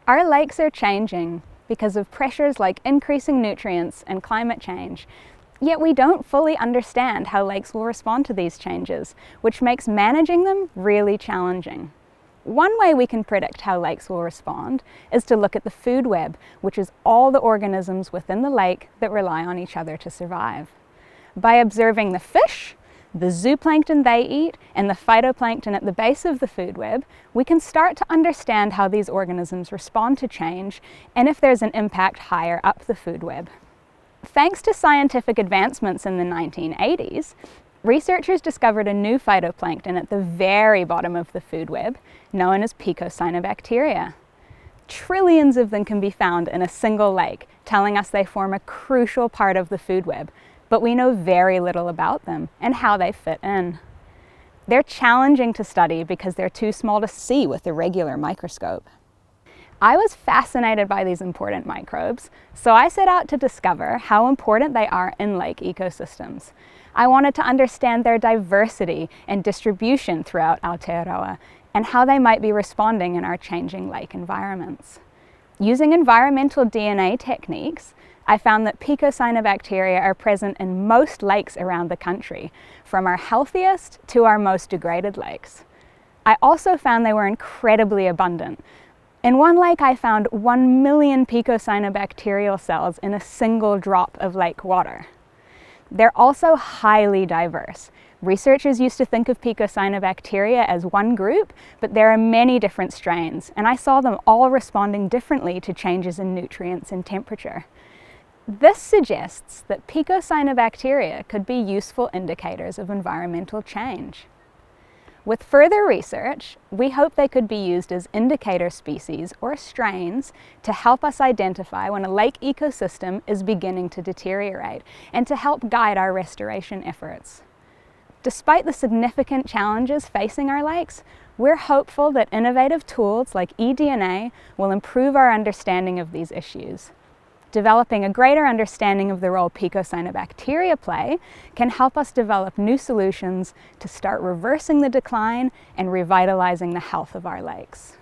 Our lakes are changing because of pressures like increasing nutrients and climate change, yet we don't fully understand how lakes will respond to these changes, which makes managing them really challenging. One way we can predict how lakes will respond is to look at the food web, which is all the organisms within the lake that rely on each other to survive. By observing the fish, the zooplankton they eat, and the phytoplankton at the base of the food web, we can start to understand how these organisms respond to change and if there's an impact higher up the food web. Thanks to scientific advancements in the 1980s, researchers discovered a new phytoplankton at the very bottom of the food web, known as picocyanobacteria. Trillions of them can be found in a single lake, telling us they form a crucial part of the food web, but we know very little about them and how they fit in. They're challenging to study because they're too small to see with a regular microscope. I was fascinated by these important microbes, so I set out to discover how important they are in lake ecosystems. I wanted to understand their diversity and distribution throughout Aotearoa and how they might be responding in our changing lake environments. Using environmental DNA techniques, I found that picocyanobacteria are present in most lakes around the country, from our healthiest to our most degraded lakes. I also found they were incredibly abundant. In one lake, I found 1 million picocyanobacterial cells in a single drop of lake water. They're also highly diverse. Researchers used to think of picocyanobacteria as one group, but there are many different strains, and I saw them all responding differently to changes in nutrients and temperature. This suggests that picocyanobacteria could be useful indicators of environmental change. With further research, we hope they could be used as indicator species or strains to help us identify when a lake ecosystem is beginning to deteriorate and to help guide our restoration efforts. Despite the significant challenges facing our lakes, we're hopeful that innovative tools like eDNA will improve our understanding of these issues. Developing a greater understanding of the role picocyanobacteria play can help us develop new solutions to start reversing the decline and revitalizing the health of our lakes.